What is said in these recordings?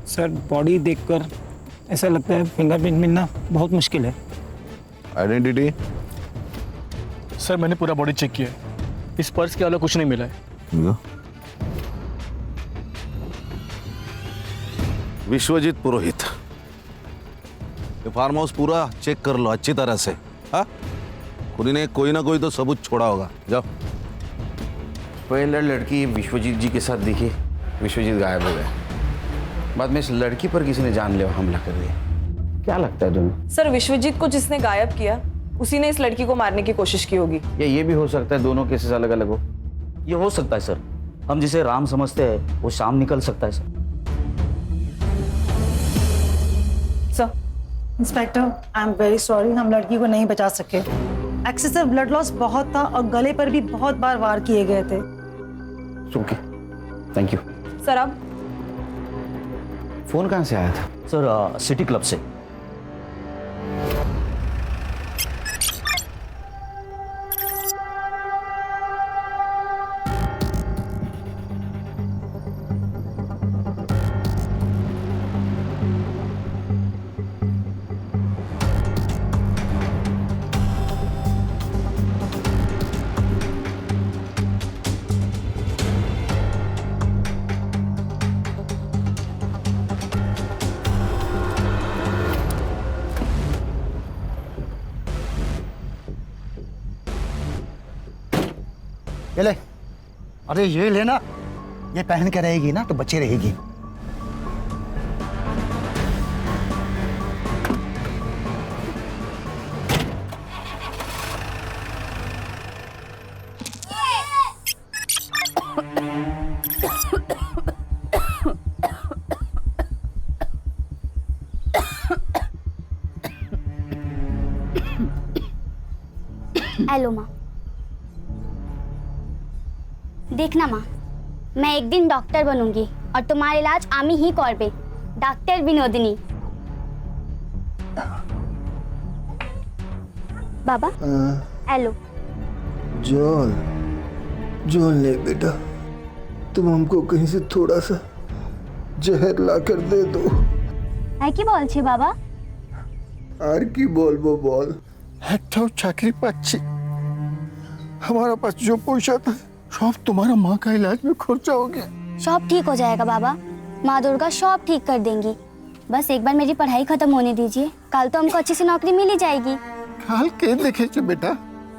Sir body देखकर ऐसा लगता है फिंगरप्रिंट मिलना बहुत मुश्किल है। आइडेंटिटी? सर मैंने पूरा बॉडी चेक किया है, इस पर्स के अलावा कुछ नहीं मिला है। विश्वजीत पुरोहित। ये फार्म हाउस पूरा चेक कर लो अच्छी तरह से। हाँ, खुद ने कोई ना कोई तो सबूत छोड़ा होगा। जाओ। पहले लड़की विश्वजीत जी के साथ दिखी, विश्वजीत गायब हो गए। बाद में इस लड़की पर किसी ने जानलेवा हमला कर दिया। क्या लगता है तुम्हें? सर विश्वजीत को जिसने गायब किया उसी ने इस लड़की को मारने की कोशिश की होगी। या ये भी हो सकता है दोनों केसेस अलग अलग हो। ये हो सकता है सर, हम जिसे राम समझते हैं वो शाम निकल सकता है sir. Sir inspector, I am very sorry, हम लड़की को नहीं बचा सके। एक्सेसिव ब्लड लॉस बहुत था और गले पर भी बहुत बार वार किए गए थे। Okay, thank you. सर अब फोन कहाँ से आया था? सर सिटी क्लब से। ये ले। अरे ये लेना, ये पहन के रहेगी ना तो बच्चे रहेगी। हेलो माँ। देखना माँ, मैं एक दिन डॉक्टर बनूंगी और तुम्हारा इलाज आमी ही करबे। डॉक्टर विनोदिनी। बाबा हेलो। जॉन, जॉन ले बेटा, तुम हमको कहीं से थोड़ा सा जहर ला कर दे दो। है की बोल छे बाबा? আর কি বলবো বল, একটাও চাকরি পাচ্ছি, हमारा पास जो पैसा था सब तुम्हारा माँ का इलाज में खर्चा हो गया। सब ठीक हो जाएगा बाबा, माँ दुर्गा सब ठीक कर देंगी। बस एक बार मेरी पढ़ाई खत्म होने दीजिए, कल तो हमको अच्छी सी नौकरी मिल ही जाएगी। কাল কে দেখেছে বেটা,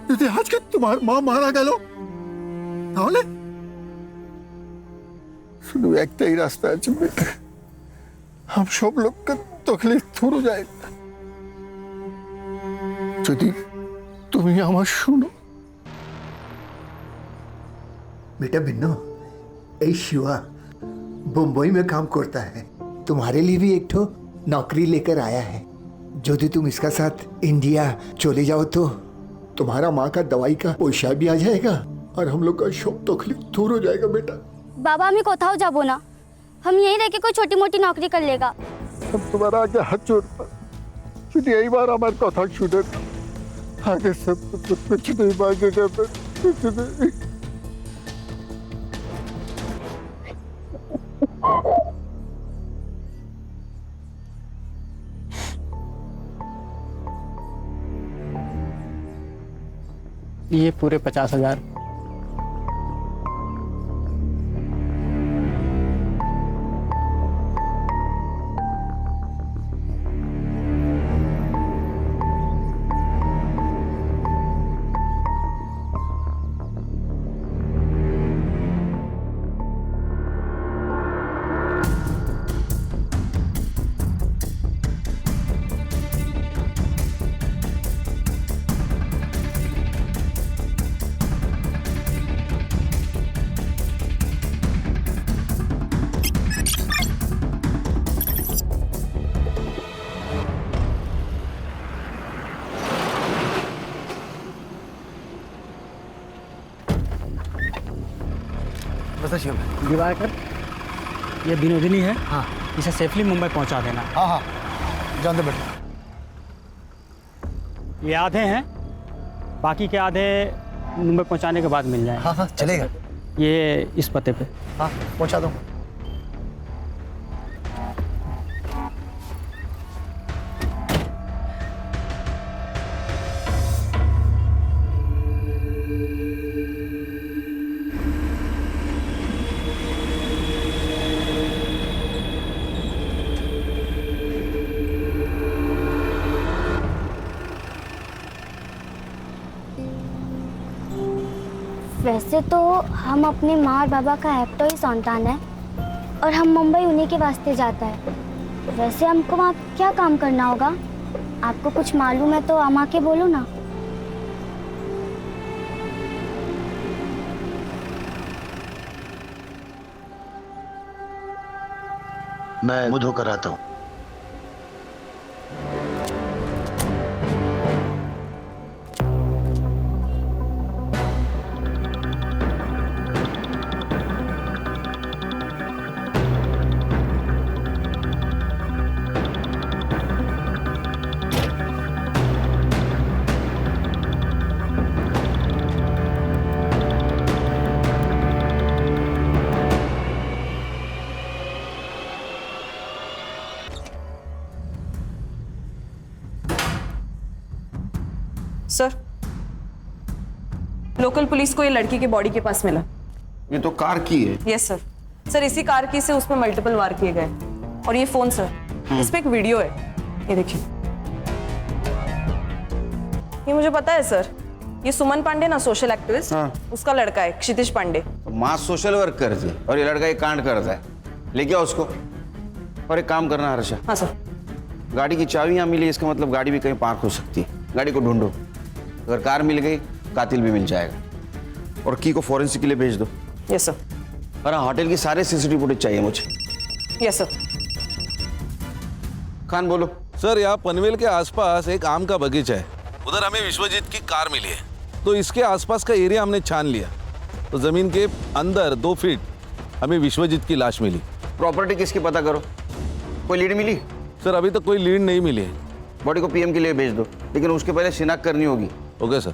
যদি আজকে তোমার মা মারা গেল তাহলে? শুধু একটাই রাস্তা আছে বেটা, हम सब लोग का तकलीफ दूर हो जाएगा যদি তুমি আমার শুনো। बेटा बिन्नो, ए शिवा बम्बई में काम करता है, तुम्हारे लिए भी एक ठो नौकरी लेकर आया है। यदि तुम इसका साथ इंडिया चले जाओ तो तुम्हारा माँ का दवाई का पैसा भी आ जाएगा और हम लोग का सब तकलीफ दूर हो जाएगा बेटा। बाबा हमें कोথাও যাবো না, हम यहीं रह के कोई छोटी मोटी नौकरी कर लेगा। हम तुम्हारा आगे हाथ जोड़ता, शुद्ध यही बार हमारे कथा शुद्ध आगे सब कुछ नहीं मांगेगा, कुछ नहीं। ये पूरे 50,000। दिवाकर, ये विनोदिनी है। हाँ, इसे सेफली मुंबई पहुंचा देना। हाँ हाँ, जान दे बेटा। ये आधे हैं, बाकी के आधे मुंबई पहुंचाने के बाद मिल जाएंगे। हाँ हाँ चलेगा। ये इस पते पे। हाँ पहुंचा दो। वैसे तो हम अपने माँ और बाबा का एकटो ही संतान है और हम मुंबई उन्हीं के वास्ते जाता है। वैसे हमको वहाँ क्या काम करना होगा? आपको कुछ मालूम है तो हम आके बोलो ना। मैं मुंह धोकर आता हूँ। सर, लोकल पुलिस को ये लड़की के बॉडी के पास मिला। ये तो कार की है। Yes sir. सर, इसी कार की से उसमें मल्टीपल वार किए गए। और ये फोन सर, इस पे एक वीडियो है, ये देखिए। ये मुझे पता है सर, ये सुमन पांडे ना, सोशल एक्टिविस्ट, उसका लड़का है क्षितिज पांडे। तो माँ सोशल वर्क करती है और ये लड़का ये कांड करता है। लेके आओ उसको। और एक काम करना हर्षा, हाँ सर। गाड़ी की चाबी यहाँ मिली, इसका मतलब गाड़ी भी कहीं पार्क हो सकती है। गाड़ी को ढूंढो, अगर कार मिल गई कातिल भी मिल जाएगा। और की को फॉरेंसिक के लिए भेज दो। Yes sir. और होटल की सारे सीसीटीवी फुटेज चाहिए मुझे। Yes sir. खान बोलो। सर, यहाँ पनवेल के आसपास एक आम का बगीचा है, उधर हमें विश्वजीत की कार मिली है, तो इसके आसपास का एरिया हमने छान लिया, तो जमीन के अंदर 2 फीट हमें विश्वजीत की लाश मिली। प्रॉपर्टी किसकी पता करो, कोई लीड मिली? सर, अभी तक कोई लीड नहीं मिली है। बॉडी को पीएम के लिए भेज दो, लेकिन उसके पहले शिनाख्त करनी होगी। Okay sir.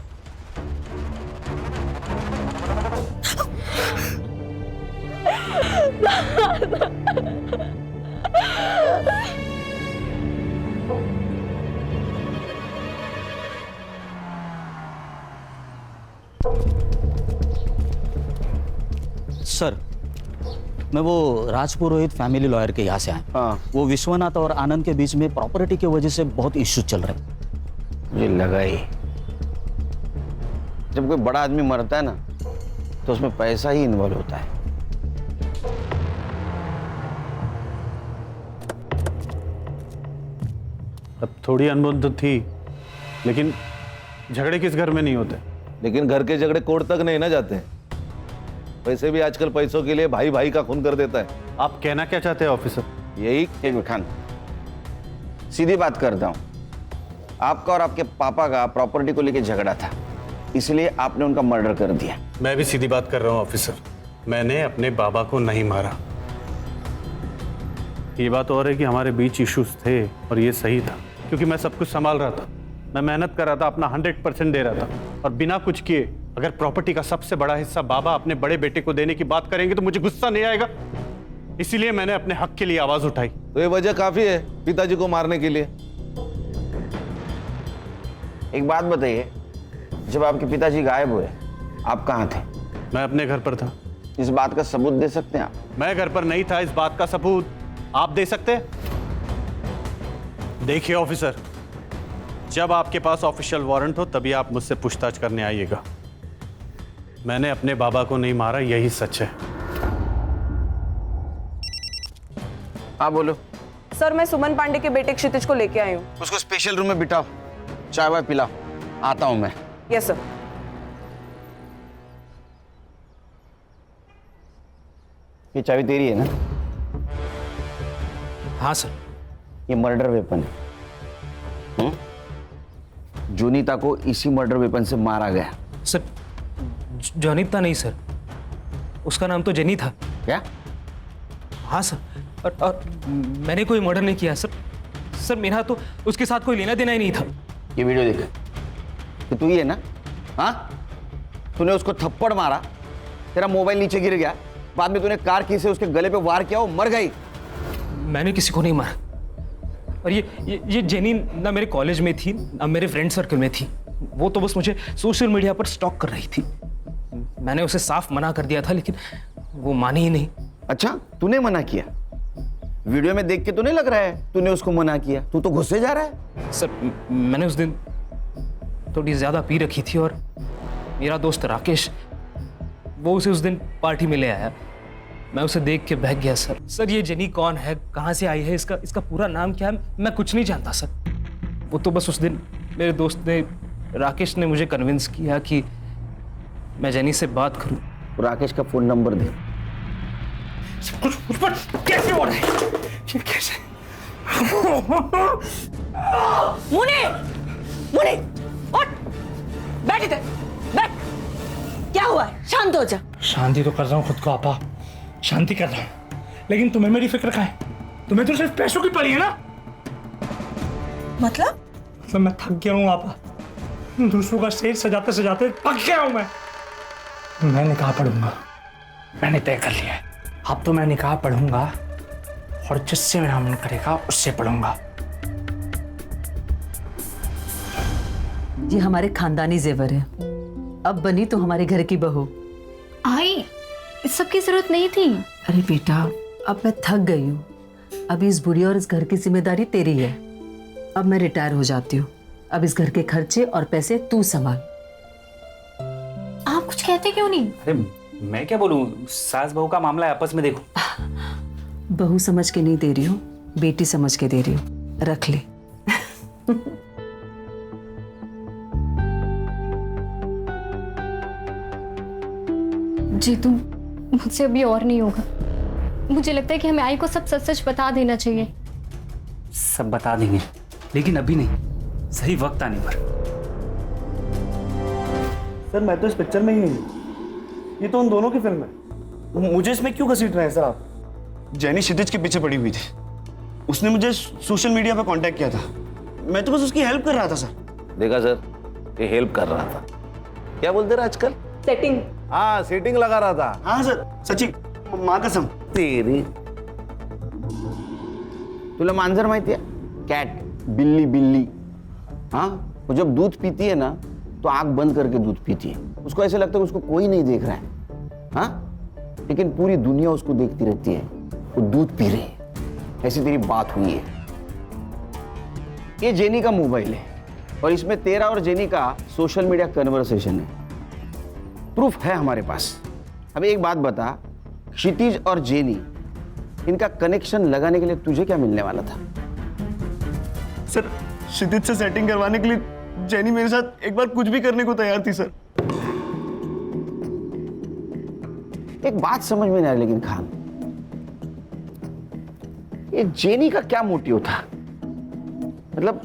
सर, मैं वो राजपुरोहित फैमिली लॉयर के यहाँ से आया। हाँ। वो विश्वनाथ और आनंद के बीच में प्रॉपर्टी की वजह से बहुत इश्यूज चल रहे हैं। मुझे लगा ही, जब कोई बड़ा आदमी मरता है ना, तो उसमें पैसा ही इन्वॉल्व होता है। अब थोड़ी अनबन तो थी, लेकिन झगड़े किस घर में नहीं होते। लेकिन घर के झगड़े कोर्ट तक नहीं ना जाते हैं। वैसे भी आजकल पैसों के लिए भाई भाई का खून कर देता है। आप कहना क्या चाहते हैं ऑफिसर? यही एक मिनट खान, सीधी बात करता हूँ। आपका और आपके पापा का प्रॉपर्टी को लेकर झगड़ा था, इसलिए आपने उनका मर्डर कर दिया। मैं भी सीधी बात कर रहा हूँ ऑफिसर, मैंने अपने बाबा को नहीं मारा। ये बात और है कि हमारे बीच इश्यूज थे और ये सही था, क्योंकि मैं सब कुछ संभाल रहा था, मैं मेहनत कर रहा था, अपना 100% दे रहा था, और बिना कुछ किए अगर प्रॉपर्टी का सबसे बड़ा हिस्सा बाबा अपने बड़े बेटे को देने की बात करेंगे तो मुझे गुस्सा नहीं आएगा। इसीलिए मैंने अपने हक के लिए आवाज उठाई। तो ये वजह काफी है पिताजी को मारने के लिए। एक बात बताइए, जब आपके पिताजी गायब हुए, आप कहाँ थे? मैं अपने घर पर था। इस बात का सबूत दे सकते हैं आप? मैं घर पर नहीं था, इस बात का सबूत आप दे सकते हैं? देखिए ऑफिसर, जब आपके पास ऑफिशियल वारंट हो तभी आप मुझसे पूछताछ करने आइएगा। मैंने अपने बाबा को नहीं मारा, यही सच है। हाँ बोलो। सर, मैं सुमन पांडे के बेटे क्षितिज को लेके आई हूँ। उसको स्पेशल रूम में बिठाओ, चाय वाय पिलाओ, आता हूं मैं। Yes sir. ये चाबी तेरी है ना? हाँ सर। ये मर्डर वेपन है। जोनीता को इसी मर्डर वेपन से मारा गया। सर, जोनीता नहीं सर, उसका नाम तो जेनी था। क्या? हाँ सर, और मैंने कोई मर्डर नहीं किया सर। सर, मेरा तो उसके साथ कोई लेना देना ही नहीं था। ये वीडियो देख कि तू ही है ना? हाँ, तूने उसको थप्पड़ मारा, तेरा मोबाइल नीचे गिर गया, बाद में तूने कार की से उसके गले पे वार किया, वो मर गई। मैंने किसी को नहीं मारा। और ये जेनी ना मेरे कॉलेज में थी ना मेरे फ्रेंड सर्कल में थी। वो तो बस मुझे सोशल मीडिया पर स्टॉक कर रही थी। मैंने उसे साफ मना कर दिया था, लेकिन वो मानी ही नहीं। अच्छा, तूने मना किया? वीडियो में देख के तो नहीं लग रहा है तूने उसको मना किया। तू तो गुस्से जा रहा है। सर, मैंने उस दिन थोड़ी ज्यादा पी रखी थी और मेरा दोस्त राकेश वो उसे उस दिन पार्टी में ले आया। मैं उसे देख के बहक गया सर। सर ये जेनी कौन है, कहाँ से आई है, इसका पूरा नाम क्या है, मैं कुछ नहीं जानता सर। वो तो बस उस दिन मेरे दोस्त ने, राकेश ने मुझे कन्विंस किया कि मैं जेनी से बात करूं। राकेश का फोन नंबर दे। कुछ पर कैसे हो रहा है ये, कैसे? मुने, मुने, उठ, बैठ इधर, बैठ। क्या हुआ है? शांत हो जा। शांति तो कर रहा हूँ खुद को आपा, शांति कर रहा हूँ, लेकिन तुम्हें मेरी फिक्र कहाँ है? तुम्हें तो सिर्फ पैसों की पड़ी है ना। मतलब मैं थक गया हूँ आपा, दूसरों का स्टेज सजाते सजाते थक गया हूँ मैं निकाह पढ़ूंगा, मैंने तय कर लिया है। अब तो मैं निकाह पढ़ूंगा और जिससे मेरा मन करेगा उससे पढ़ूंगा। ये हमारे खानदानी जेवर है, अब बनी तो हमारे घर की बहू। आई, इस सब की जरूरत नहीं थी। अरे बेटा, अब मैं थक गई हूँ, अभी इस बुढ़िया और इस घर की जिम्मेदारी तेरी है। अब मैं रिटायर हो जाती हूँ, अब इस घर के खर्चे और पैसे तू संभाल। आप कुछ कहते क्यों नहीं? अरे मैं क्या बोलूं, सास बहू का मामला है, आपस में देखो। बहू समझ के नहीं दे रही हूँ, बेटी समझ के दे रही हूँ, रख ले। जीतू, मुझसे अभी और नहीं होगा। मुझे लगता है कि हमें आई को सब सच सच बता देना चाहिए। सब बता देंगे, लेकिन अभी नहीं, सही वक्त आने पर। सर मैं तो इस पिक्चर में ही नहीं, ये तो उन दोनों की फिल्म है, मुझे इसमें क्यों घसीट रहे हैं सर आप? जेनी क्षितिज के पीछे पड़ी हुई थी, उसने मुझे सोशल मीडिया पर कांटेक्ट किया था, मैं तो बस उसकी हेल्प कर रहा था सर। देखा सर, ये हेल्प कर रहा था। क्या बोलते रहे आजकल? सेटिंग। हाँ, सेटिंग लगा रहा था। हाँ सर, सच्ची माँ कसम। तेरी तुला मांजर माहिती है? कैट, बिल्ली बिल्ली। हाँ, वो जब दूध पीती है ना तो आंख बंद करके दूध पीती है। उसको ऐसे लगता है उसको कोई नहीं देख रहा है, हाँ, लेकिन पूरी दुनिया उसको देखती रहती है, वो दूध पी रही है। ऐसी तेरी बात हुई है। ये जेनी का मोबाइल है और इसमें तेरा और जेनी का सोशल मीडिया कन्वर्सेशन है, प्रूफ है हमारे पास। अब एक बात बता, क्षितिज और जेनी, इनका कनेक्शन लगाने के लिए तुझे क्या मिलने वाला था? सर क्षितिज से सेटिंग करवाने के लिए जेनी मेरे साथ एक बार कुछ भी करने को तैयार थी सर। एक बात समझ में नहीं आ रही लेकिन खान, ये जेनी का क्या मोटिव था? मतलब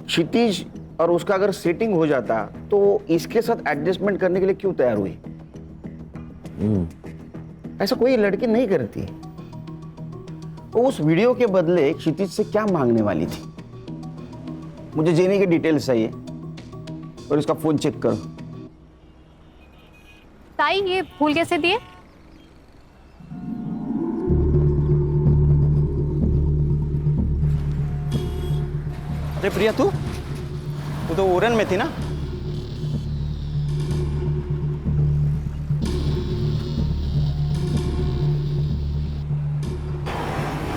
क्षितिज और उसका अगर सेटिंग हो जाता तो इसके साथ एडजस्टमेंट करने के लिए क्यों तैयार हुई? ऐसा कोई लड़की नहीं करती। वो उस वीडियो के बदले क्षितिज से क्या मांगने वाली थी? मुझे जेनी के डिटेल्स चाहिए और इसका फोन चेक करो। ताई, ये फूल कैसे दिए? अरे प्रिया, तू तो ओरन में थी ना?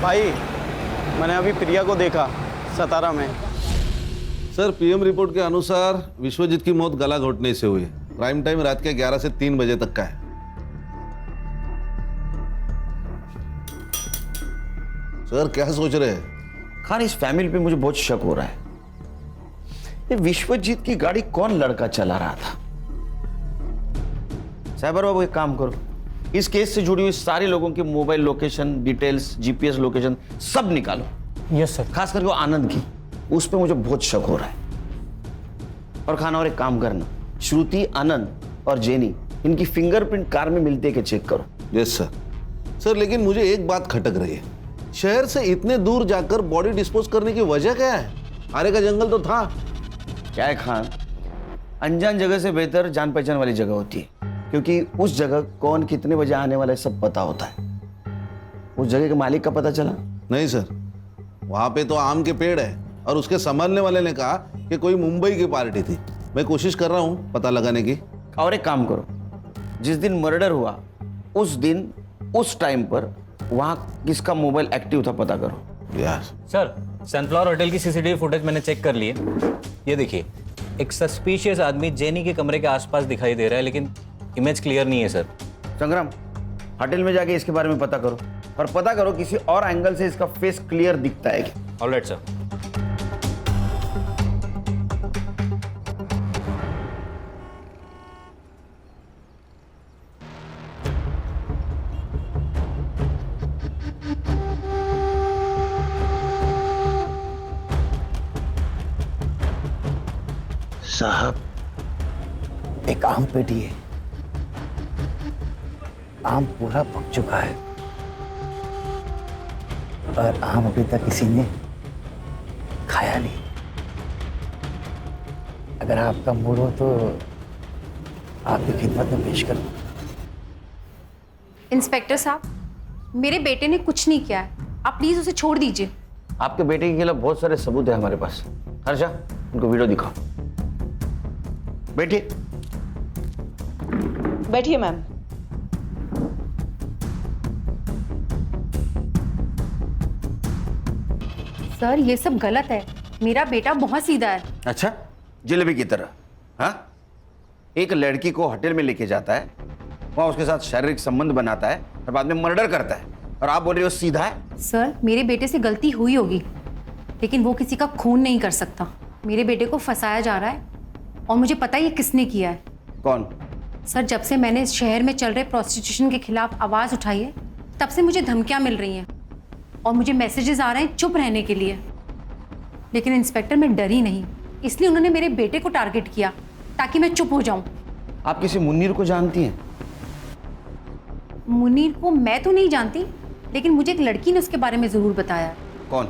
भाई मैंने अभी प्रिया को देखा सतारा में। सर, पीएम रिपोर्ट के अनुसार विश्वजीत की मौत गला घोटने से हुई है। प्राइम टाइम रात के 11 से 3 बजे तक का है। सर क्या सोच रहे हैं? खान, इस फैमिली पे मुझे बहुत शक हो रहा है। ये विश्वजीत की गाड़ी कौन लड़का चला रहा था? साइबर बाबू, एक काम करो, इस केस से जुड़ी हुई सारे लोगों की mobile location details, GPS location सब निकालो। Yes sir. खास करके वो आनंद की, उस पे मुझे बहुत शक हो रहा है। और खाना, और एक काम करना, श्रुति, आनंद और जेनी, इनकी फिंगरप्रिंट कार में मिलते के चेक करो। Yes sir. सर लेकिन मुझे एक बात खटक रही है, शहर से इतने दूर जाकर बॉडी डिस्पोज करने की वजह क्या है? आरे का जंगल तो था। क्या है खान, अनजान जगह से बेहतर जान पहचान वाली जगह होती है, क्योंकि उस जगह कौन कितने बजे आने वाला है सब पता होता है। उस जगह के मालिक का पता चला? नहीं सर, वहां पे तो आम के पेड़ है और उसके संभालने वाले ने कहा कि कोई मुंबई की पार्टी थी। मैं कोशिश कर रहा हूँ पता लगाने की। और एक काम करो, जिस दिन मर्डर हुआ उस दिन उस टाइम पर वहां किसका मोबाइल एक्टिव था पता करो। यार सर, सनफ्लावर होटल की सीसीटीवी फुटेज मैंने चेक कर ली है। ये देखिए, एक सस्पिशियस आदमी जेनी के कमरे के आसपास दिखाई दे रहा है, लेकिन इमेज क्लियर नहीं है सर। संग्राम, होटल में जाके इसके बारे में पता करो, और पता करो किसी और एंगल से इसका फेस क्लियर दिखता है क्या। Alright sir. साहब, एक आम पेटी है, आम पूरा पक चुका है और आम अभी तक किसी ने खाया नहीं। अगर आपका मूड हो तो आपकी खिदमत में पेश करूं। इंस्पेक्टर साहब, मेरे बेटे ने कुछ नहीं किया है, आप प्लीज उसे छोड़ दीजिए। आपके बेटे के खिलाफ बहुत सारे सबूत है हमारे पास। हर्षा, उनको वीडियो दिखाओ। बैठिए। बैठिए मैम। सर, ये सब गलत है। मेरा बेटा बहुत सीधा है। अच्छा, जलेबी की तरह? हाँ, एक लड़की को होटल में लेके जाता है, वहां उसके साथ शारीरिक संबंध बनाता है और बाद में मर्डर करता है, और आप बोल रहे हो सीधा है? सर, मेरे बेटे से गलती हुई होगी, लेकिन वो किसी का खून नहीं कर सकता। मेरे बेटे को फंसाया जा रहा है और मुझे पता है ये किसने किया है। कौन? सर, जब से मैंने इस शहर में चल रहे प्रोस्टिट्यूशन के खिलाफ आवाज़ उठाई है, तब से मुझे धमकियां मिल रही हैं और मुझे मैसेजेस आ रहे हैं चुप रहने के लिए। लेकिन इंस्पेक्टर, मैं डरी नहीं, इसलिए उन्होंने मेरे बेटे को टारगेट किया ताकि मैं चुप हो जाऊं। आप किसी मुन्नीर को जानती हैं? मुनीर को मैं तो नहीं जानती, लेकिन मुझे एक लड़की ने उसके बारे में ज़रूर बताया। कौन?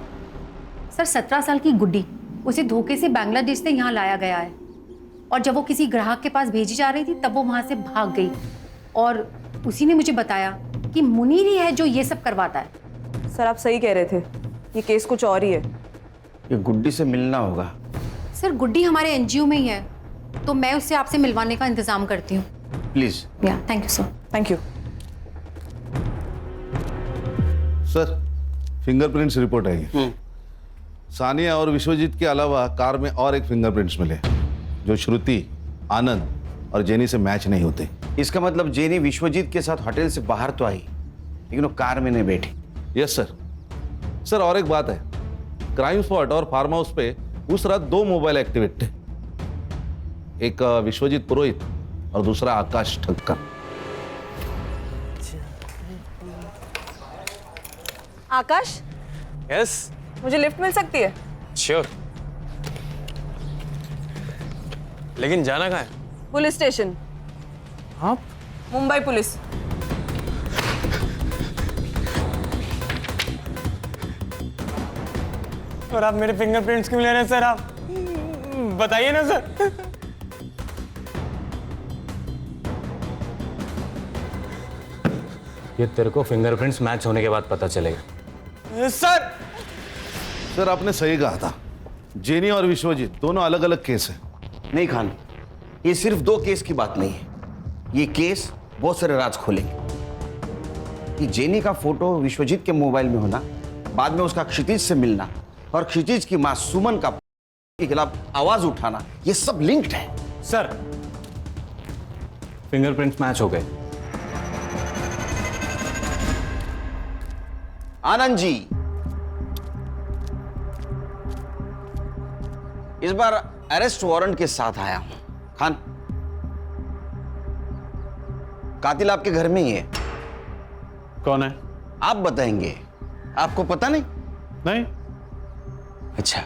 सर, 17 साल की गुड्डी। उसे धोखे से बांग्लादेश से यहाँ लाया गया है और जब वो किसी ग्राहक के पास भेजी जा रही थी तब वो वहाँ से भाग गई, और उसी ने मुझे बताया कि मुनीर ही है जो ये सब करवाता है। सर, आप सही कह रहे थे, ये केस कुछ और ही है। ये गुड्डी से मिलना होगा। सर, गुड्डी हमारे एनजीओ में ही है, तो मैं उससे आपसे मिलवाने का इंतजाम करती हूँ। Please. Yeah, thank you sir. Thank you. Sir, fingerprints report आई है। सानिया और विश्वजीत के अलावा कार में और एक फिंगरप्रिंट्स मिले जो श्रुति, आनंद और जेनी से मैच नहीं होते। इसका मतलब जेनी विश्वजीत के साथ होटल से बाहर तो आई, लेकिन वो कार में नहीं बैठी। Yes sir. सर, और एक बात है, क्राइम स्पॉट और फार्म हाउस पे उस रात 2 मोबाइल एक्टिवेट थे, एक विश्वजीत पुरोहित और दूसरा आकाश ठक्कर। आकाश, यस, मुझे लिफ्ट मिल सकती है? श्योर। लेकिन जाना कहाँ है? Police station. आप? मुंबई पुलिस। और आप मेरे फिंगरप्रिंट्स क्यों ले रहे हैं सर? आप बताइए ना सर। ये तेरे को फिंगरप्रिंट्स मैच होने के बाद पता चलेगा। सर, सर, आपने सही कहा था, जेनी और विश्वजीत दोनों अलग अलग केस हैं। नहीं खान, ये सिर्फ 2 केस की बात नहीं है, ये केस बहुत सारे राज खोलेंगे। कि जेनी का फोटो विश्वजीत के मोबाइल में होना, बाद में उसका क्षितिज से मिलना और क्षितिज की मां सुमन का के खिलाफ आवाज उठाना, ये सब लिंक्ड है। सर, फिंगरप्रिंट्स मैच हो गए। आनंद जी, इस बार अरेस्ट वारंट के साथ आया हूं। खान, कातिल आपके घर में ही है। कौन है? आप बताएंगे, आपको पता नहीं? नहीं। अच्छा,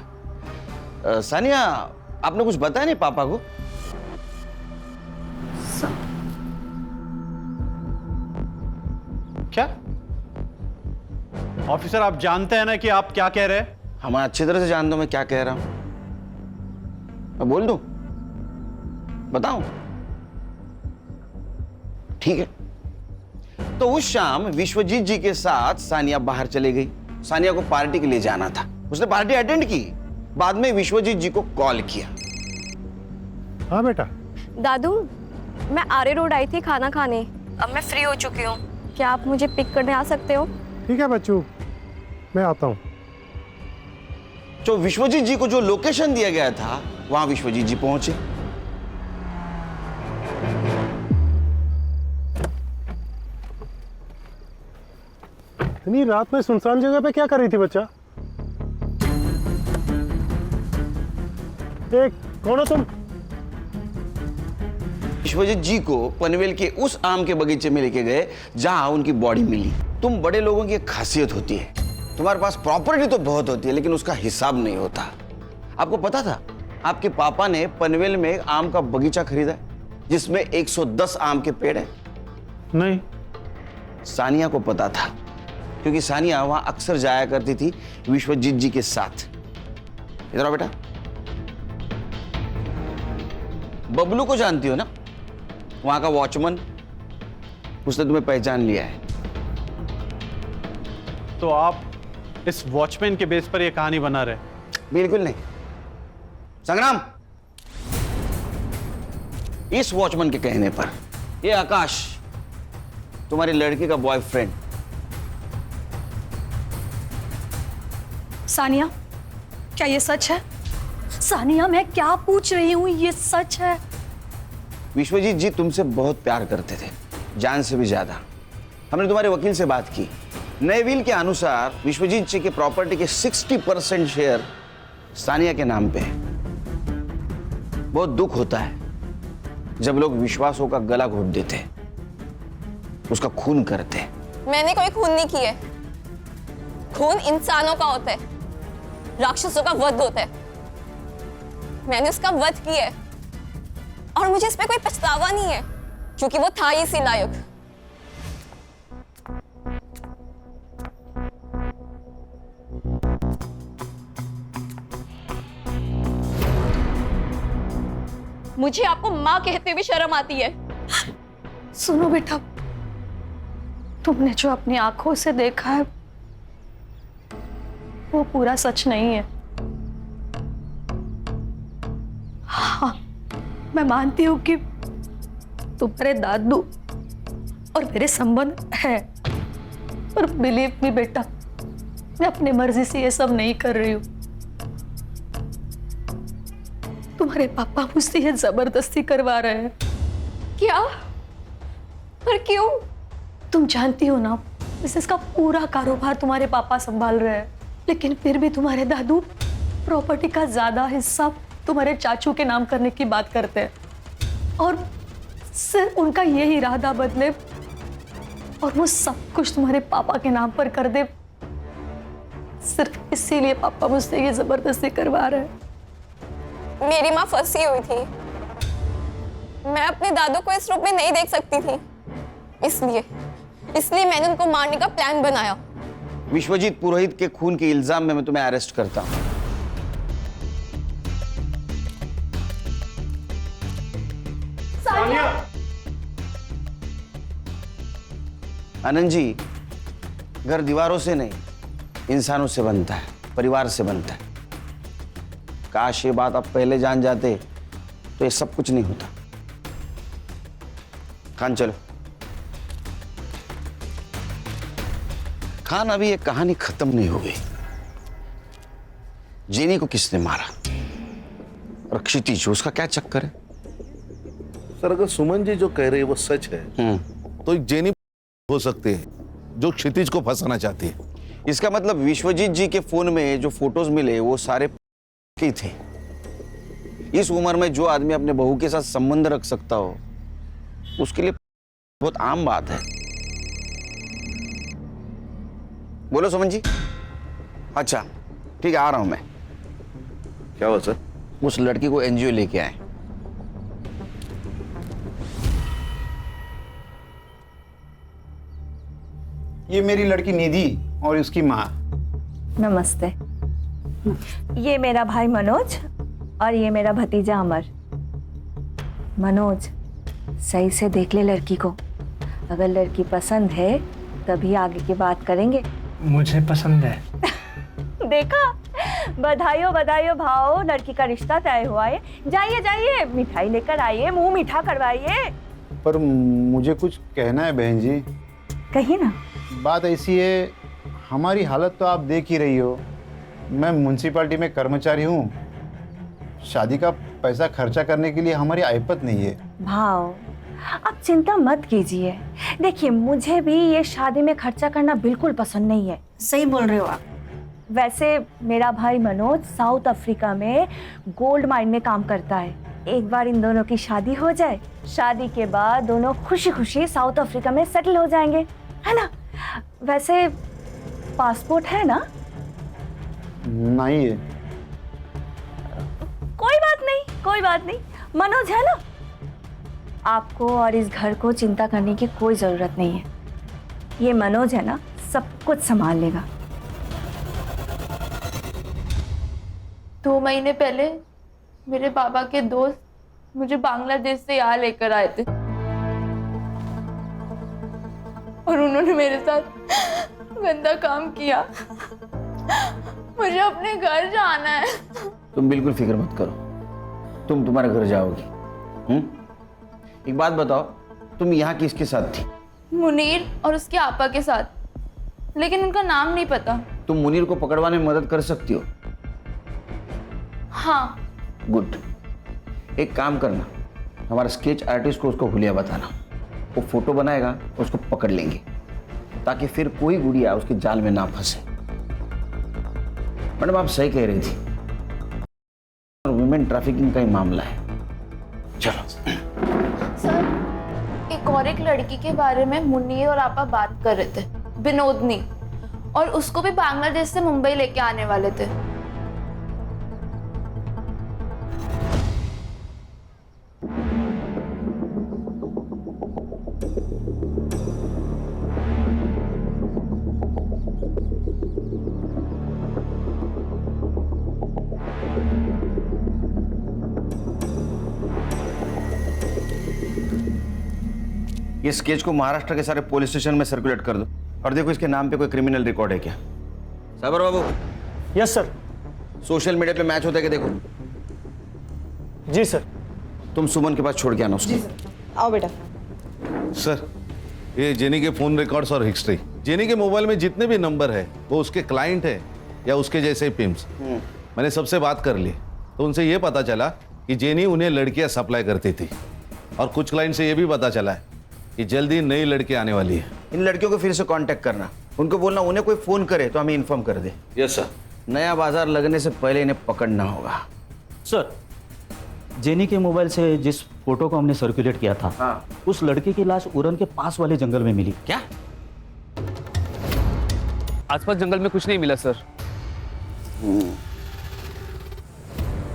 सानिया, आपने कुछ बताया नहीं पापा को? क्या? ऑफिसर, आप जानते हैं ना कि आप क्या कह रहे हैं? हम अच्छी तरह से जानता हूं मैं क्या कह रहा हूं। मैं बोल दूं? बताऊं? ठीक है। तो उस शाम विश्वजीत जी के साथ सानिया बाहर चली गई। सानिया को पार्टी के लिए जाना था, उसने पार्टी अटेंड की, बाद में विश्वजीत जी को कॉल किया। हाँ बेटा। दादू, मैं आरे रोड आई थी खाना खाने, अब मैं फ्री हो चुकी हूँ, क्या आप मुझे पिक करने आ सकते हो? ठीक है बच्चू, मैं आता हूँ। तो विश्वजीत जी को जो लोकेशन दिया गया था वहां विश्वजीत जी पहुंचे। इतनी रात में सुनसान जगह पे क्या कर रही थी बच्चा? एक कौन हो तुम? विश्वजीत जी को पनवेल के उस आम के बगीचे में लेके गए जहां उनकी बॉडी मिली। तुम बड़े लोगों की एक खासियत होती है, तुम्हारे पास प्रॉपर्टी तो बहुत होती है लेकिन उसका हिसाब नहीं होता। आपको पता था आपके पापा ने पनवेल में एक आम का बगीचा खरीदा जिसमें 110 आम के पेड़ हैं? नहीं। सानिया को पता था क्योंकि सानिया वहां अक्सर जाया करती थी विश्वजीत जी के साथ। इधर आओ बेटा। बबलू को जानती हो ना, वहां का वॉचमैन, उसने तुम्हें पहचान लिया है। तो आप इस वॉचमैन के बेस पर यह कहानी बना रहे? बिल्कुल नहीं संग्राम, इस वॉचमैन के कहने पर ये आकाश तुम्हारी लड़की का बॉयफ्रेंड। सानिया, क्या ये सच है? सानिया, मैं क्या पूछ रही हूँ, ये सच है? विश्वजीत जी तुमसे बहुत प्यार करते थे, जान से भी ज्यादा। हमने तुम्हारे वकील से बात की। नए विल के अनुसार विश्वजीत जी के प्रॉपर्टी के 60% शेयर सानिया के नाम पे है। बहुत दुख होता है जब लोग विश्वासों का गला घोट देते हैं, उसका खून करते हैं। मैंने कोई खून नहीं किए। खून इंसानों का होता है, राक्षसों का वध होता है। मैंने उसका वध किया है और मुझे इस पे कोई पछतावा नहीं है क्योंकि वो था ही इसी लायक। मुझे आपको माँ कहते हुए शर्म आती है। सुनो बेटा, तुमने जो अपनी आंखों से देखा है वो पूरा सच नहीं है। हाँ, मैं मानती हूं कि तुम्हारे दादू और मेरे संबंध है, पर बिलीव मी बेटा, मैं अपनी मर्जी से ये सब नहीं कर रही हूं। तुम्हारे पापा मुझसे ये जबरदस्ती करवा रहे हैं। क्या? पर क्यों? तुम जानती हो ना, बिजनेस का पूरा कारोबार तुम्हारे पापा संभाल रहे हैं, लेकिन फिर भी तुम्हारे दादू प्रॉपर्टी का ज्यादा हिस्सा तुम्हारे चाचू के नाम करने की बात करते हैं और सिर्फ उनका यही इरादा बदले और वो सब कुछ तुम्हारे पापा के नाम पर कर दे, सिर्फ इसीलिए पापा मुझसे ये जबरदस्ती करवा रहे हैं। मेरी माँ फंसी हुई थी, मैं अपने दादू को इस रूप में नहीं देख सकती थी, इसलिए मैंने उनको मारने का प्लान बनाया। विश्वजीत पुरोहित के खून के इल्जाम में मैं तुम्हें अरेस्ट करता हूं। सानिया! आनंद जी, घर दीवारों से नहीं इंसानों से बनता है, परिवार से बनता है। काश ये बात आप पहले जान जाते तो ये सब कुछ नहीं होता। खान चलो। खान, अभी ये कहानी खत्म नहीं हो गई। जेनी को किसने मारा और क्षितिज, उसका क्या चक्कर है? सर, अगर सुमन जी जो कह रहे हैं वो सच है तो एक जेनी हो सकते हैं जो क्षितिज को फंसाना चाहती है। इसका मतलब विश्वजीत जी के फोन में जो फोटोज मिले वो सारे के थे। इस उम्र में जो आदमी अपने बहू के साथ संबंध रख सकता हो उसके लिए बहुत आम बात है। बोलो सुमन जी। अच्छा ठीक है, आ रहा हूं मैं। क्या हुआ सर? उस लड़की को एनजीओ लेके आए। ये मेरी लड़की निधि और उसकी माँ। नमस्ते। ये मेरा भाई मनोज और ये मेरा भतीजा अमर। मनोज, सही से देख ले लड़की को, अगर लड़की पसंद है तभी आगे की बात करेंगे। मुझे पसंद है। देखा, बधाइयों बधाइयों भाव, लड़की का रिश्ता तय हुआ है। जाइए जाइए, मिठाई लेकर आइए, मुंह मीठा करवाइए। पर मुझे कुछ कहना है बहन जी। कहिए ना। बात ऐसी है, हमारी हालत तो आप देख ही रही हो। मैं म्युनिसिपैलिटी में कर्मचारी हूँ। शादी का पैसा खर्चा करने के लिए हमारी आयपत नहीं है। भाव, आप चिंता मत कीजिए। देखिए मुझे भी ये शादी में खर्चा करना बिल्कुल पसंद नहीं है। सही बोल रहे हो आप। वैसे मेरा भाई मनोज साउथ अफ्रीका में गोल्ड माइन में काम करता है। एक बार इन दोनों की शादी हो जाए, शादी के बाद दोनों खुशी खुशी साउथ अफ्रीका में सेटल हो जाएंगे, है ना? वैसे पासपोर्ट है ना? नहीं है। कोई बात नहीं, कोई बात नहीं। मनोज है ना? आपको और इस घर को चिंता करने की कोई जरूरत नहीं है। ये मनोज है ना, सब कुछ संभाल लेगा। 2 महीने पहले मेरे बाबा के दोस्त मुझे बांग्लादेश से यहाँ लेकर आए थे और उन्होंने मेरे साथ गंदा काम किया। मुझे अपने घर जाना है। तुम बिल्कुल फिक्र मत करो, तुम तुम्हारे घर जाओगी। एक बात बताओ, तुम यहाँ किसके साथ थी? मुनीर और उसके आपा के साथ, लेकिन उनका नाम नहीं पता। तुम मुनीर को पकड़वाने में मदद कर सकती हो? हाँ। गुड। एक काम करना, हमारा स्केच आर्टिस्ट को उसको हुलिया बताना, वो फोटो बनाएगा, उसको पकड़ लेंगे ताकि फिर कोई गुड़िया उसके जाल में ना फंसे। मैडम आप सही कह रही थी, वुमेन ट्रैफिकिंग का ही मामला है। चलो। सर, एक लड़की के बारे में मुन्नी और आपा बात कर रहे थे, विनोदनी, और उसको भी बांग्लादेश से मुंबई लेके आने वाले थे। ये स्केच को महाराष्ट्र के सारे पुलिस स्टेशन में सर्कुलेट कर दो और देखो इसके नाम पे कोई क्रिमिनल रिकॉर्ड है क्या। Sabar Babu. Yes sir. Social media पे मैच होता है कि देखो। जी सर। तुम सुमन के पास छोड़ के आना उसको। आओ बेटा। सर, ये जेनी के फोन रिकॉर्ड्स और हिस्ट्री, जेनी के मोबाइल में जितने भी नंबर है वो उसके क्लाइंट है या उसके जैसे पिम्स। मैंने सबसे बात कर ली तो उनसे ये पता चला कि जेनी उन्हें लड़कियां सप्लाई करती थी, और कुछ क्लाइंट से ये भी पता चला है कि जल्दी नई लड़की आने वाली है। इन लड़कियों को फिर से कांटेक्ट करना, उनको बोलना उन्हें कोई फोन करे तो हमें इन्फॉर्म कर दे। Yes sir. नया बाजार लगने से पहले इन्हें पकड़ना होगा। सर, जेनी के मोबाइल से जिस फोटो को हमने सर्कुलेट किया था, हाँ। उस लड़की की लाश उरन के पास वाले जंगल में मिली। क्या? आसपास जंगल में कुछ नहीं मिला सर।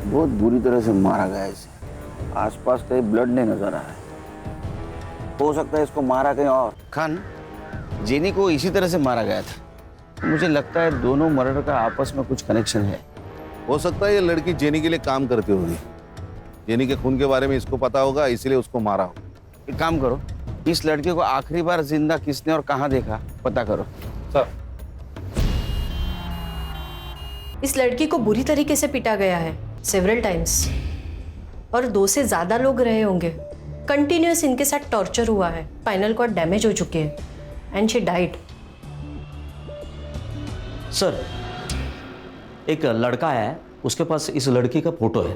बहुत बुरी तरह से मारा गया इसे, आसपास कहीं ब्लड नहीं नजर आ रहा है। हो सकता है इसको मारा कहीं और। खान, जेनी को इसी तरह से मारा गया था। मुझे लगता है दोनों मर्डर का आपस में कुछ कनेक्शन है। हो सकता है ये लड़की जेनी के लिए काम करती होगी, जेनी के खून के बारे में इसको पता होगा, इसलिए उसको मारा हो। एक काम करो, इस लड़के को आखिरी बार जिंदा किसने और कहाँ देखा पता करो। सर। इस लड़की को बुरी तरीके से पीटा गया है, सेवरल टाइम्स, और 2 से ज्यादा लोग रहे होंगे। कंटिन्यूअस इनके साथ टॉर्चर हुआ है, स्पाइनल कॉर्ड डैमेज हो चुके हैं, एंड शी डाइड। सर, एक लड़का है, उसके पास इस लड़की का फोटो है।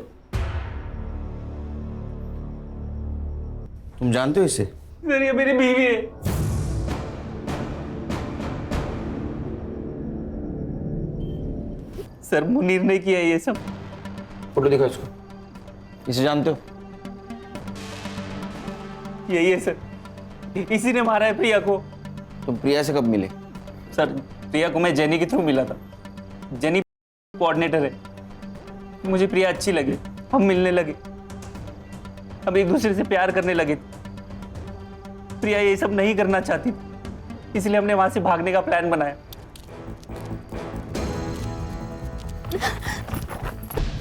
तुम जानते हो इसे? सर, ये मेरी बीवी है। सर, मुनीर ने किया ये सब। फोटो दिखाओ इसको। इसे जानते हो? यही है सर, इसी ने मारा है प्रिया को। तुम प्रिया से कब मिले? सर, प्रिया को मैं जेनी के थ्रू मिला था। जेनी कोऑर्डिनेटर है। मुझे प्रिया अच्छी लगी, हम मिलने लगे, अब एक दूसरे से प्यार करने लगे। प्रिया ये सब नहीं करना चाहती, इसलिए हमने वहां से भागने का प्लान बनाया।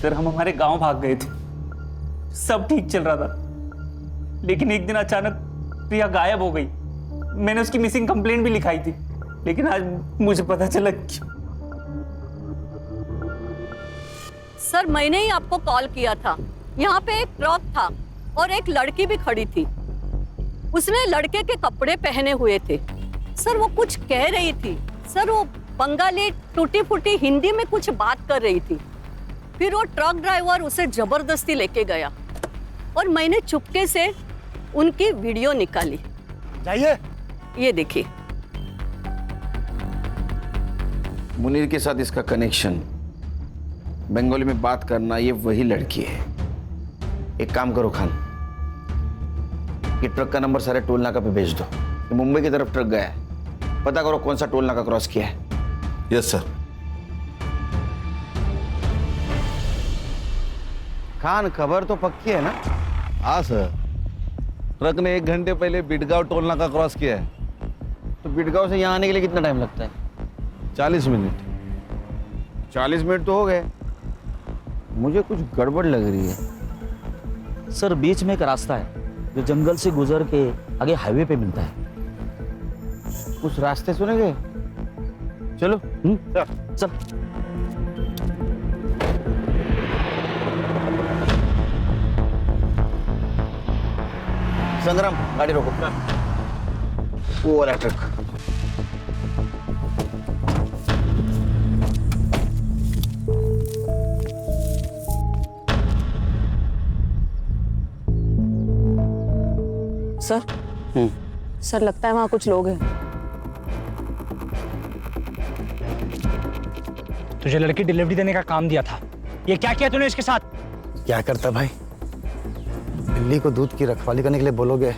सर, हम हमारे गांव भाग गए थे, सब ठीक चल रहा था, लेकिन एक दिन अचानक प्रिया गायब हो गई। मैंने उसकी मिसिंग कंप्लेंट भी लिखाई थी, लेकिन आज मुझे पता चला कि... सर, मैंने ही आपको कॉल किया था। यहाँ पे एक ट्रक था और एक लड़की भी खड़ी थी। उसने लड़के के कपड़े पहने हुए थे। सर, वो कुछ कह रही थी। सर, वो बंगाली टूटी फूटी हिंदी में कुछ बात कर रही थी। फिर वो ट्रक ड्राइवर उसे जबरदस्ती लेके गया और मैंने चुपके से उनकी वीडियो निकाली। जाइए। ये देखिए। मुनीर के साथ इसका कनेक्शन, बंगाली में बात करना, ये वही लड़की है। एक काम करो खान, ये ट्रक का नंबर सारे टोल नाका पे भेज दो। ये मुंबई की तरफ ट्रक गया है, पता करो कौन सा टोल नाका क्रॉस किया है। Yes sir. खान, खबर तो पक्की है ना? हाँ सर, ट्रक ने 1 घंटे पहले बिडगांव टोल नाका क्रॉस किया है। तो बिडगांव से यहाँ आने के लिए कितना टाइम लगता है? 40 मिनट। 40 मिनट तो हो गए। मुझे कुछ गड़बड़ लग रही है। सर बीच में एक रास्ता है जो जंगल से गुजर के आगे हाईवे पे मिलता है। उस रास्ते सुनेंगे? चलो। चल। संग्राम, गाड़ी रोको। वो वाला ट्रक। सर, सर लगता है वहां कुछ लोग हैं। तुझे लड़की डिलीवरी देने का काम दिया था, ये क्या किया तूने इसके साथ? क्या करता भाई, बिल्ली को दूध की रखवाली करने के लिए बोलोगे,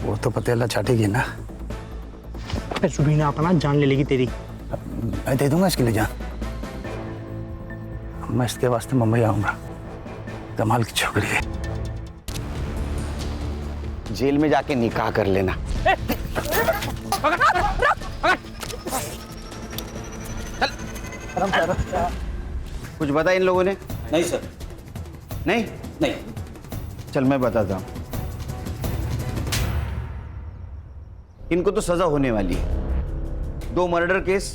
वो तो पतेला चाटेगी ना। रुबीना अपना जान ले लेगी तेरी। मैं दे दूंगा इसके लिए जान। मैं इसके वास्ते मुंबई आऊंगा। कमाल की छोकरी है। जेल में जाके निकाह कर लेना। कुछ बता इन लोगों ने? नहीं सर। नहीं? नहीं। चल मैं बताता हूं। इनको तो सजा होने वाली है। 2 मर्डर केस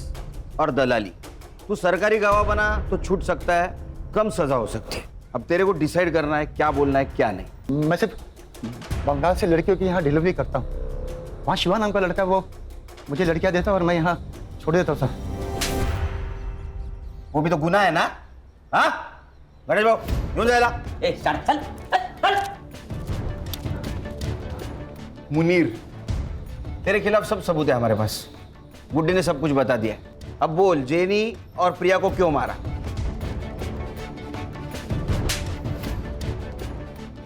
और दलाली। तू सरकारी गवाह बना तो छूट सकता है, कम सजा हो सकती है। अब तेरे को डिसाइड करना है क्या बोलना है क्या नहीं। मैं सिर्फ बंगाल से लड़कियों की यहाँ डिलीवरी करता हूँ। वहाँ शिवा नाम का लड़का, वो मुझे लड़कियाँ देता और मैं यहाँ छोड़ देता हूँ सर। वो भी तो गुनाह है ना? हाँ गणेश बाबू, यूं जाएगा। चल। मुनीर, तेरे खिलाफ सब सबूत है हमारे पास। गुड्डी ने सब कुछ बता दिया। अब बोल, जेनी और प्रिया को क्यों मारा?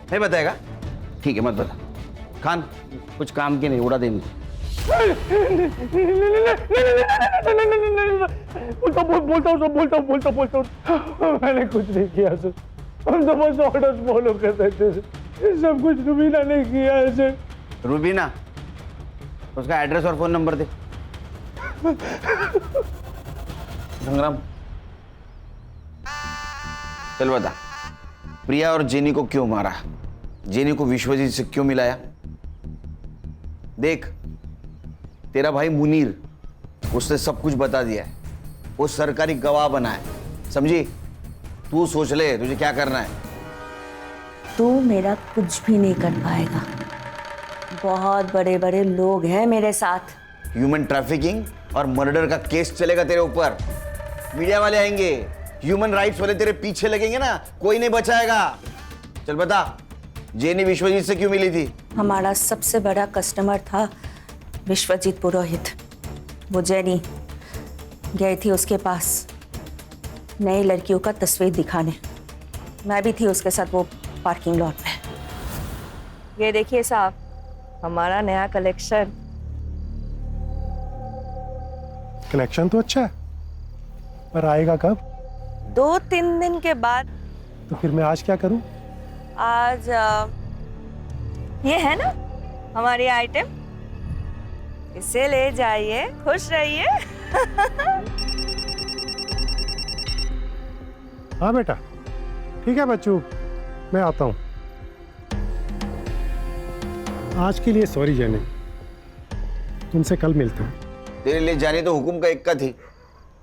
नहीं बताएगा? ठीक है, मत बता। खान, कुछ काम के नहीं, उड़ा दे इनको। बोलता हूँ। मैंने कुछ नहीं किया सर, हम तो बस ऑर्डर्स फॉलो कर रहे थे। सब कुछ रुबीना ने किया है सर। रुबीना, उसका एड्रेस और फोन नंबर दे। संग्राम, चल बता, प्रिया और जेनी को क्यों मारा? जेनी को विश्वजीत से क्यों मिलाया? देख, तेरा भाई मुनीर, उसने सब कुछ बता दिया है। वो सरकारी गवाह बना है, समझी? तू सोच ले तुझे क्या करना है। तू मेरा कुछ भी नहीं कर पाएगा। बहुत बड़े बड़े लोग हैं मेरे साथ। ह्यूमन ट्रैफिकिंग और मर्डर का केस चलेगा तेरे ऊपर। मीडिया वाले आएंगे, ह्यूमन राइट्स वाले तेरे पीछे लगेंगे ना, कोई नहीं बचाएगा। चल बता, जेनी विश्वजीत से क्यों मिली थी? हमारा सबसे बड़ा कस्टमर था विश्वजीत पुरोहित। वो जेनी गई थी उसके पास नई लड़कियों का तस्वीर दिखाने। मैं भी थी उसके साथ वो पार्किंग लॉट पे। ये देखिए साहब, हमारा नया कलेक्शन। कलेक्शन तो अच्छा है, पर आएगा कब? 2-3 दिन के बाद। तो फिर मैं आज क्या करूं? आज ये है ना हमारी आइटम, इसे ले जाइए, खुश रहिए। हाँ बेटा, ठीक है बच्चू, मैं आता हूँ। आज के लिए सॉरी जेनी, तुमसे कल मिलता हूँ। तेरे लिए जानी तो हुकुम का इक्का थी,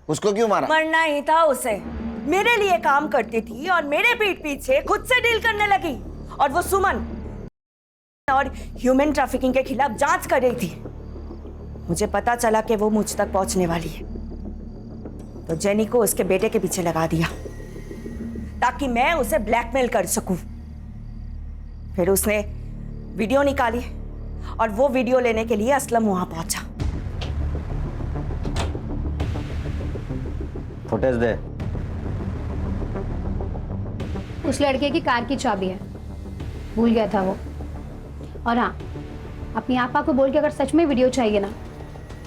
उसको क्यों मारा? मरना ही था उसे। मेरे लिए काम करती थी और मेरे पीठ पीछे खुद से डील करने लगी। और वो सुमन और ह्यूमन ट्रैफिकिंग के खिलाफ जांच कर रही थी। मुझे पता चला कि वो मुझ तक पहुंचने वाली है, तो जेनी को उसके बेटे के पीछे लगा दिया ताकि मैं उसे ब्लैकमेल कर सकूं। फिर उसने वीडियो निकाली और वो वीडियो लेने के लिए असलम वहां पहुंचा। फुटेज दे। उस लड़के की कार की चाबी है, भूल गया था वो। और हाँ, अपनी आपा को बोल के अगर सच में वीडियो चाहिए ना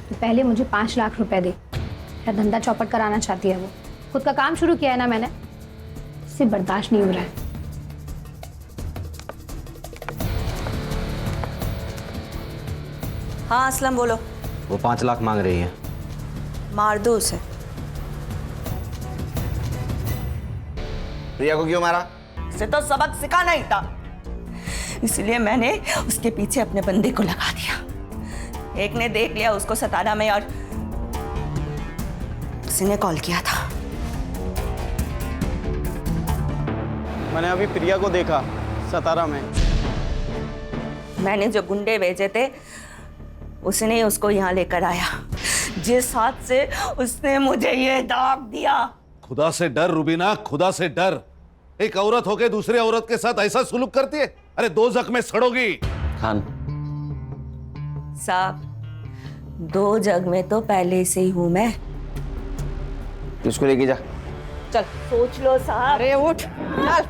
तो पहले मुझे 5 लाख रुपए दे। मेरा धंधा चौपट कराना चाहती है वो। खुद का काम शुरू किया है ना मैंने, इससे बर्दाश्त नहीं हो रहा है। हाँ असलम बोलो। वो 5 लाख मांग रही है। मार दो उसे। प्रिया को क्यों मारा? उसे तो सबक सिखाना ही था, इसलिए मैंने उसके पीछे अपने बंदे को लगा दिया। एक ने देख लिया उसको सतारा में और उसने कॉल किया था। मैंने अभी प्रिया को देखा सतारा में। मैंने जो गुंडे भेजे थे उसने ही उसको यहाँ लेकर आया। जिस हाथ से उसने मुझे ये दाग दिया। खुदा से डर रुबीना, खुदा से डर। एक औरत होके दूसरी औरत के साथ ऐसा सुलूक करती है? अरे दोज़ख में सड़ोगी। खान साहब, 2 जग में तो पहले से ही हूं मैं। इसको लेके जा। चल सोच लो साहब। अरे उठ, चल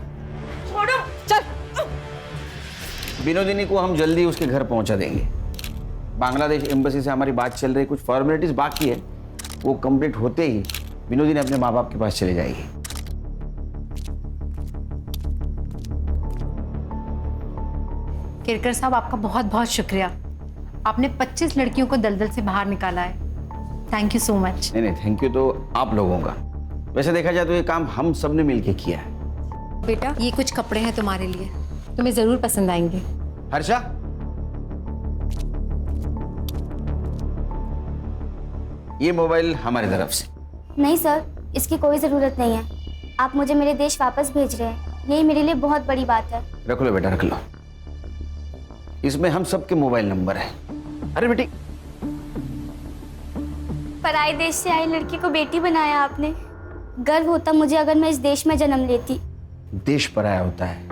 छोड़ो, चल। विनोदिनी को हम जल्दी उसके घर पहुंचा देंगे। बांग्लादेश एम्बेसी से हमारी बात चल रही, कुछ फॉर्मेलिटीज बाकी है, वो कंप्लीट होते ही विनोदिनी अपने माँ बाप के पास चले जाएगी। केरकर साहब, आपका बहुत बहुत शुक्रिया। आपने 25 लड़कियों को दलदल से बाहर निकाला है। Thank you so much. नहीं, थैंक यू तो आप लोगों का। वैसे देखा जाए तो ये काम हम सब ने मिलके किया है। बेटा, ये कुछ कपड़े हैं तुम्हारे लिए, तुम्हें जरूर पसंद आएंगे। हर्षा, ये मोबाइल हमारी तरफ से। नहीं सर, इसकी कोई ज़रूरत नहीं है। आप मुझे मेरे देश वापस भेज रहे हैं, यही मेरे लिए बहुत बड़ी बात है। रख लो बेटा, रख लो। इसमें हम सबके मोबाइल नंबर है। अरे बेटी, पराए देश से आई लड़की को बेटी बनाया आपने। गर्व होता मुझे अगर मैं इस देश में जन्म लेती। देश पराया होता है,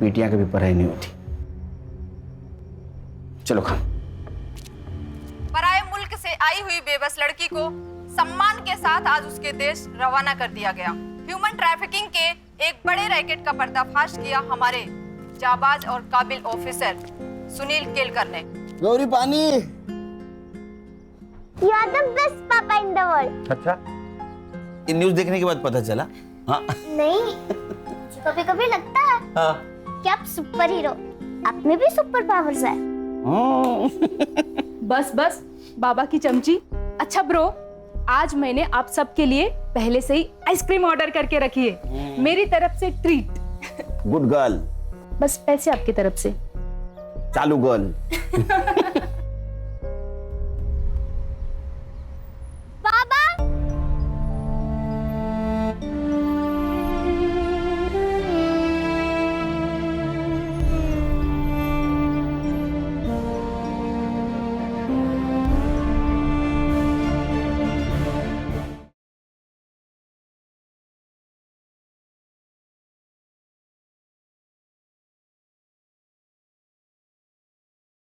बेटियां कभी पराई नहीं होती। चलो खान। पराए मुल्क से आई हुई बेबस लड़की को सम्मान के साथ आज उसके देश रवाना कर दिया गया। ह्यूमन ट्रैफिकिंग के एक बड़े रैकेट का पर्दाफाश किया हमारे जाबाज और काबिल ऑफिसर सुनील केलकर ने। गौरी पानी। You are the best papa in the world. अच्छा, ये न्यूज़ देखने के बाद पता चला? हाँ। नहीं, मुझे कभी कभी लगता है हाँ। कि आप सुपर हीरो, आप में भी सुपर पावर्स है। बस बस बाबा की चमची। अच्छा ब्रो, आज मैंने आप सबके लिए पहले से ही आइसक्रीम ऑर्डर करके रखी है, मेरी तरफ से ट्रीट। Good girl. बस पैसे आपकी तरफ से। चालू गर्ल।